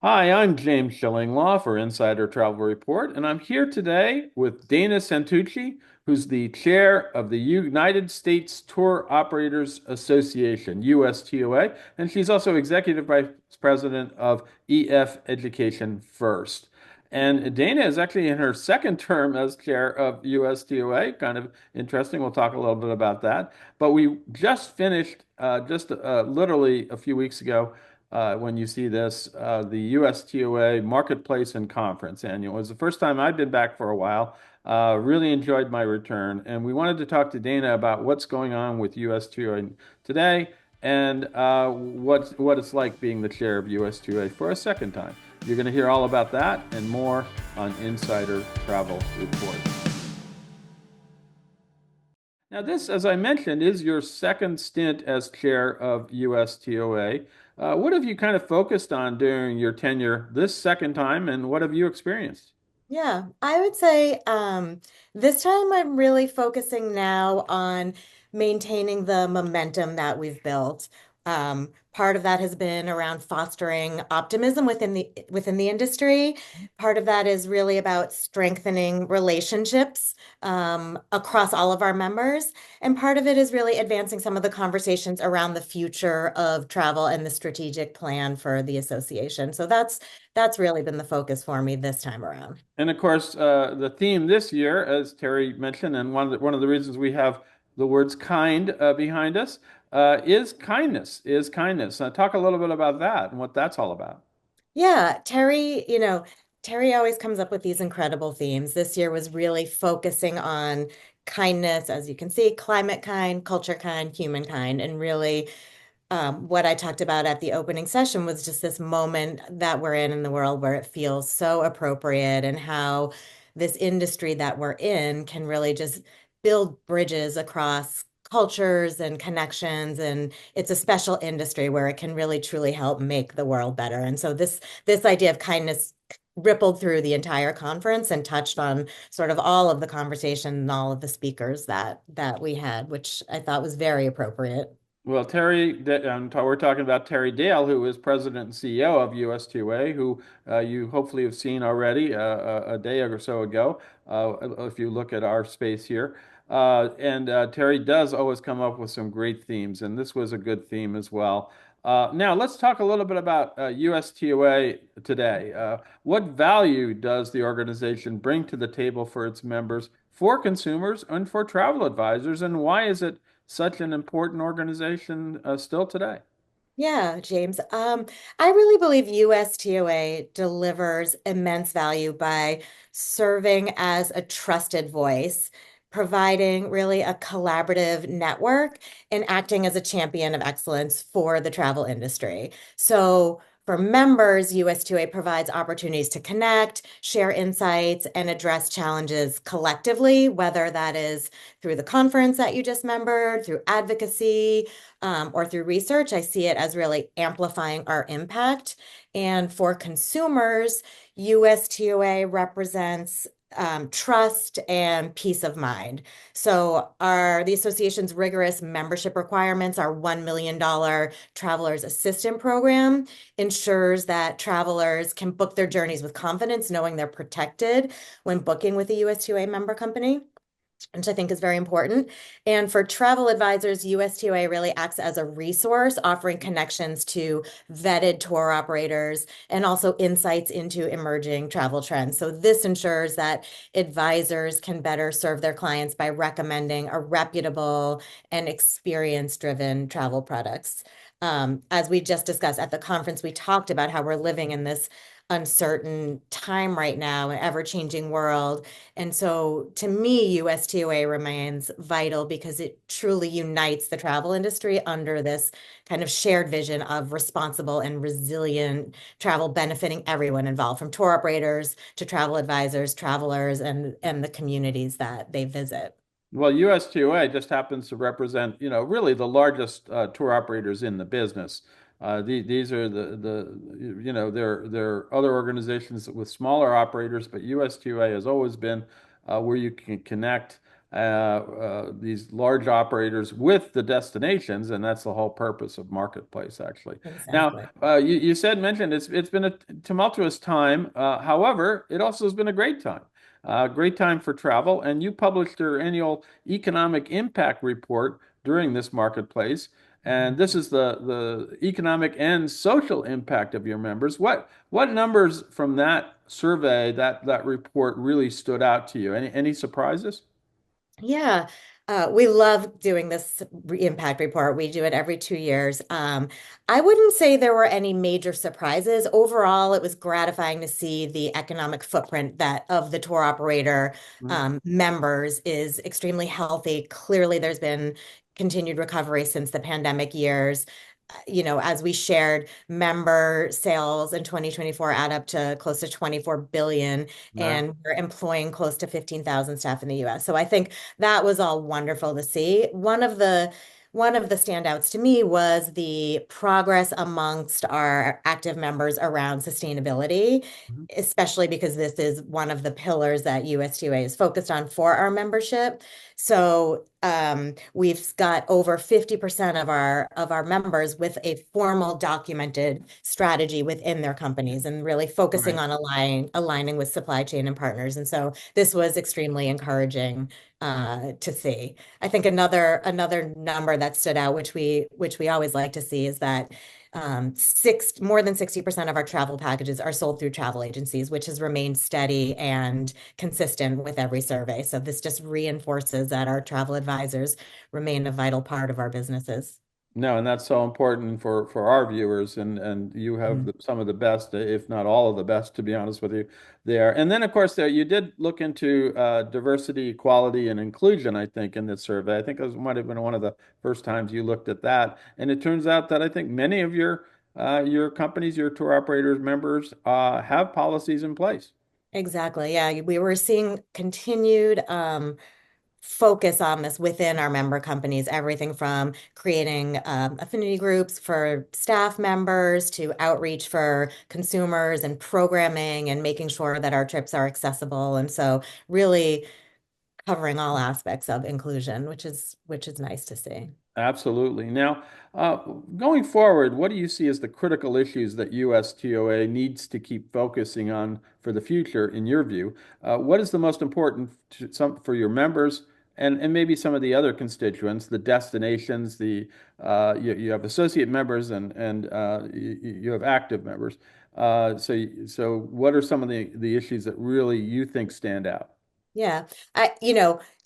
Hi, I'm James Shillinglaw for Insider Travel Report, and I'm here today with Dana Santucci, who's the chair of the United States Tour Operators Association, USTOA, and she's also executive vice president of EF Education First. And Dana is actually in her second term as chair of USTOA. Kind of interesting. We'll talk a little bit about that. But we just finished, literally a few weeks ago, when you see this, the USTOA Marketplace and Conference Annual. It was the first time I've been back for a while. Really enjoyed my return, and we wanted to talk to Dana about what's going on with USTOA today and what it's like being the chair of USTOA for a second time. You're going to hear all about that and more on Insider Travel Report. Now, this, as I mentioned, is your second stint as chair of USTOA. What have you kind of focused on during your tenure this second time, and what have you experienced? Yeah, I would say this time I'm really focusing now on maintaining the momentum that we've built. Part of that has been around fostering optimism within the industry. Part of that is really about strengthening relationships across all of our members, and part of it is really advancing some of the conversations around the future of travel and the strategic plan for the association. So that's really been the focus for me this time around. And of course, the theme this year, as Terry mentioned, and one of the reasons we have the words "kind" behind us, is kindness. Is kindness. Talk a little bit about that and what that's all about. Yeah, Terry always comes up with these incredible themes. This year was really focusing on kindness, as you can see, climate kind, culture kind, human kind, and really what I talked about at the opening session was just this moment that we're in the world where it feels so appropriate and how this industry that we're in can really just build bridges across cultures and connections. And it's a special industry where it can really truly help make the world better. And so this idea of kindness rippled through the entire conference and touched on sort of all of the conversation and all of the speakers that we had, which I thought was very appropriate. Well, we're talking about Terry Dale, who is president and CEO of US2A, who you hopefully have seen already a day or so ago, if you look at our space here. And Terry does always come up with some great themes, and this was a good theme as well. Now, let's talk a little bit about USTOA today. What value does the organization bring to the table for its members, for consumers, and for travel advisors, and why is it such an important organization still today? Yeah, James. I really believe USTOA delivers immense value by serving as a trusted voice, providing really a collaborative network, and acting as a champion of excellence for the travel industry. So, for members, USTOA provides opportunities to connect, share insights, and address challenges collectively, whether that is through the conference that you just membered, through advocacy or through research. I see it as really amplifying our impact. And for consumers, USTOA represents trust and peace of mind. So the association's rigorous membership requirements, our $1 million Travelers Assistant Program ensures that travelers can book their journeys with confidence, knowing they're protected when booking with a USTOA member company, which I think is very important. And for travel advisors, USTOA really acts as a resource, offering connections to vetted tour operators and also insights into emerging travel trends. So this ensures that advisors can better serve their clients by recommending a reputable and experience-driven travel products. As we just discussed at the conference, we talked about how we're living in this uncertain time right now, an ever-changing world. And so to me, USTOA remains vital because it truly unites the travel industry under this kind of shared vision of responsible and resilient travel benefiting everyone involved, from tour operators to travel advisors, travelers, and the communities that they visit. Well, US2A just happens to represent, really the largest tour operators in the business. These are there are other organizations with smaller operators, but US2A has always been where you can connect. these large operators with the destinations, and that's the whole purpose of marketplace, actually. Now, Exactly. you said mentioned it's been a tumultuous time. However, it also has been a great time. Great time for travel, and you published your annual economic impact report during this marketplace. And this is the economic and social impact of your members. What numbers from that survey, that report really stood out to you? Any surprises? Yeah, we love doing this impact report. We do it every 2 years. I wouldn't say there were any major surprises. Overall, it was gratifying to see the economic footprint that of the tour operator Mhm. members is extremely healthy. Clearly, there's been continued recovery since the pandemic years. As we shared, member sales in 2024 add up to close to 24 billion, Right. and we're employing close to 15,000 staff in the US. So I think that was all wonderful to see. One of the standouts to me was the progress amongst our active members around sustainability, Mhm. especially because this is one of the pillars that USTOA is focused on for our membership. So we've got over 50% of our members with a formal documented strategy within their companies and really focusing Right. on aligning with supply chain and partners. And so this was extremely encouraging to see. I think another number that stood out, which we always like to see, is that more than 60% of our travel packages are sold through travel agencies, which has remained steady and consistent with every survey. So this just reinforces that our travel advisors remain a vital part of our businesses. No, and that's so important for our viewers, and you have Mhm. some of the best, if not all of the best, to be honest with you, there. And then, of course, there you did look into diversity, equality, and inclusion. I think in this survey, I think it might have been one of the first times you looked at that. And it turns out that I think many of your companies, your tour operators, members have policies in place. Exactly. Yeah, we were seeing continued focus on this within our member companies, everything from creating affinity groups for staff members to outreach for consumers and programming and making sure that our trips are accessible. And so really covering all aspects of inclusion, which is nice to see. Absolutely. Now, uh, going forward, what do you see as the critical issues that USTOA needs to keep focusing on for the future, in your view? What is the most important for your members and maybe some of the other constituents, the destinations, you have associate members and you have active members. So what are some of the issues that really you think stand out? Yeah.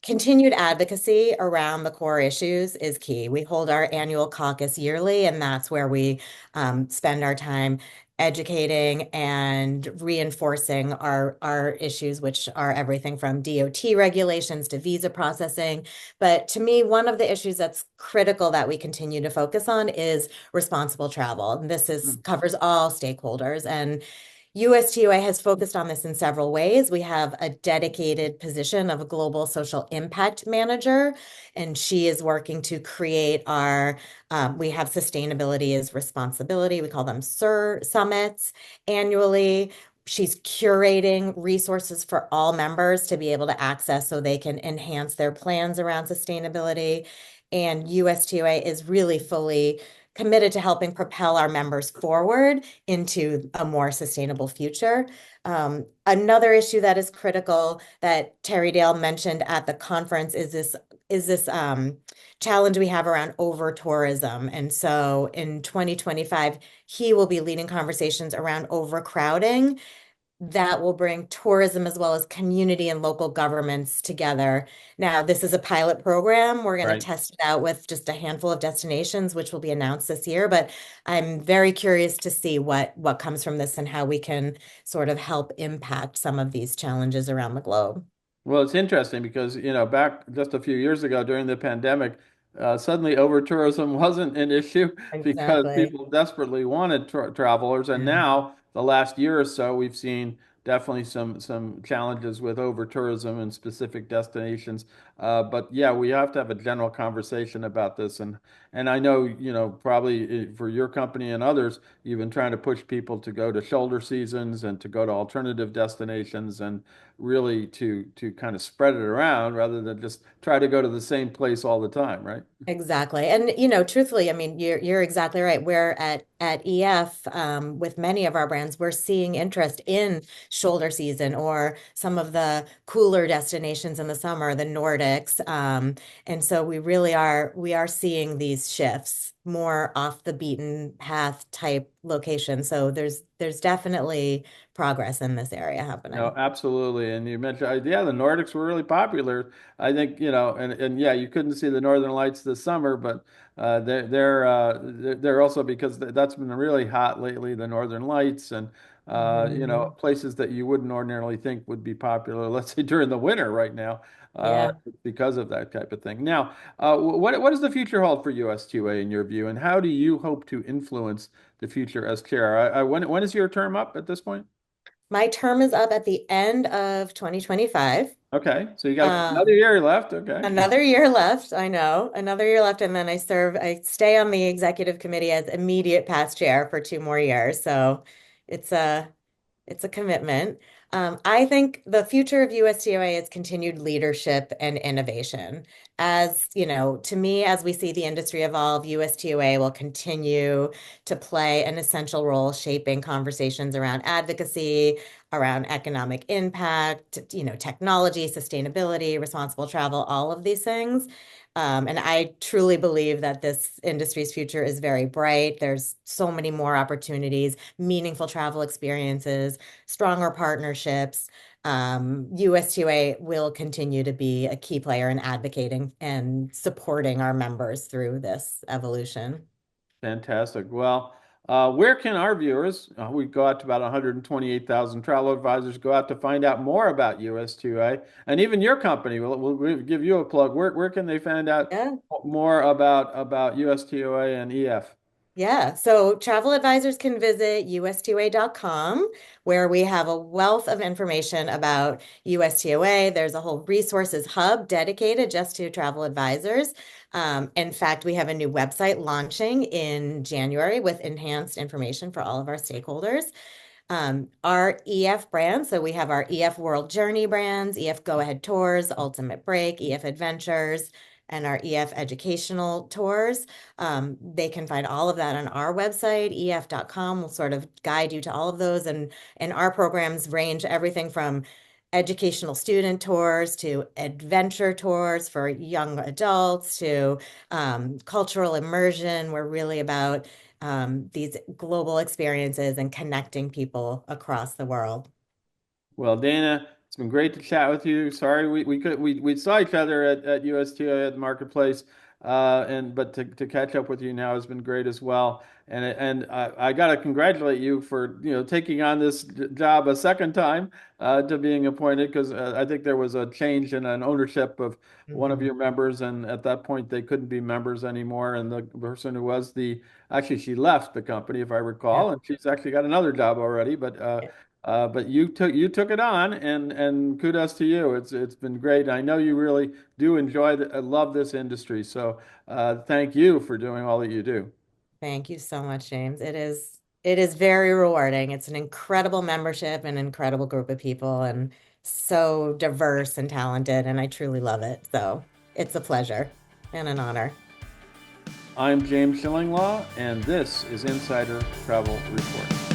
Continued advocacy around the core issues is key. We hold our annual caucus yearly, and that's where we spend our time educating and reinforcing our issues, which are everything from DOT regulations to visa processing. But to me, one of the issues that's critical that we continue to focus on is responsible travel. And this is Mm. covers all stakeholders. And USTOA has focused on this in several ways. We have a dedicated position of a global social impact manager, and she is working to create we have sustainability as responsibility. We call them SIR summits annually. She's curating resources for all members to be able to access so they can enhance their plans around sustainability. And USTOA is really fully committed to helping propel our members forward into a more sustainable future. Another issue that is critical that Terry Dale mentioned at the conference is this challenge we have around over tourism. And so in 2025, he will be leading conversations around overcrowding that will bring tourism as well as community and local governments together. Now, this is a pilot program. We're going to Right. test it out with just a handful of destinations, which will be announced this year. But I'm very curious to see what comes from this and how we can sort of help impact some of these challenges around the globe. Well, it's interesting because, back just a few years ago during the pandemic, suddenly over tourism wasn't an issue because Exactly. people desperately wanted travelers. And Yeah. now, the last year or so, we've seen definitely some challenges with over tourism and specific destinations. But yeah, we have to have a general conversation about this. And I know, probably for your company and others, you've been trying to push people to go to shoulder seasons and to go to alternative destinations and really to kind of spread it around rather than just try to go to the same place all the time, right? Exactly. And truthfully, I mean, you're exactly right. We're at EF with many of our brands, we're seeing interest in shoulder season or some of the cooler destinations in the summer, the Nordics. And so we are seeing these shifts more off the beaten path type locations. So there's definitely progress in this area No, happening. absolutely. And you mentioned, yeah, the Nordics were really popular. I think, and yeah, you couldn't see the Northern Lights this summer, but they're also because that's been really hot lately, the Northern Lights and Mhm. places that you wouldn't ordinarily think would be popular, let's say during the winter right now, Yeah. because of that type of thing. Now, what does the future hold for US2A in your view, and how do you hope to influence the future as chair? When is your term up at this point? My term is up at the end of 2025. Okay, so you got another Um, year left. Okay. Another year left, I know. Another year left, and then I stay on the executive committee as immediate past chair for 2 more years. So it's a it's a commitment. I think the future of USTOA is continued leadership and innovation. As you know, to me, as we see the industry evolve, USTOA will continue to play an essential role shaping conversations around advocacy, around economic impact, technology, sustainability, responsible travel, all of these things. And I truly believe that this industry's future is very bright. There's so many more opportunities, meaningful travel experiences, stronger partnerships. US2A will continue to be a key player in advocating and supporting our members through this evolution. Fantastic. Well, where can our viewers, we go out to about 128,000 travel advisors, go out to find out more about US2A and even your company? We'll give you a plug. Where can they find out Yeah. more about US2A and EF? Yeah, so travel advisors can visit USTOA.com, where we have a wealth of information about USTOA. There's a whole resources hub dedicated just to travel advisors. In fact, we have a new website launching in January with enhanced information for all of our stakeholders. Our EF brands, so we have our EF World Journey brands, EF Go Ahead Tours, Ultimate Break, EF Adventures, and our EF Educational Tours. They can find all of that on our website, ef.com. We'll sort of guide you to all of those. And our programs range everything from educational student tours to adventure tours for young adults to cultural immersion. We're really about these global experiences and connecting people across the world. Well, Dana, it's been great to chat with you. Sorry we saw each other at USTO at the marketplace, and but to catch up with you now has been great as well. And I got to congratulate you for taking on this job a second time to being appointed because I think there was a change in an ownership of one of Mhm. your members, and at that point they couldn't be members anymore. And the person who was the actually she left the company if I Yeah. recall, and she's actually got another job already, but you took it on, and kudos to you. It's been great. I know you really do enjoy love this industry. So thank you for doing all that you do. Thank you so much, James. It is very rewarding. It's an incredible membership, an incredible group of people, and so diverse and talented, and I truly love it. So it's a pleasure and an honor. I'm James Shillinglaw, and this is Insider Travel Report.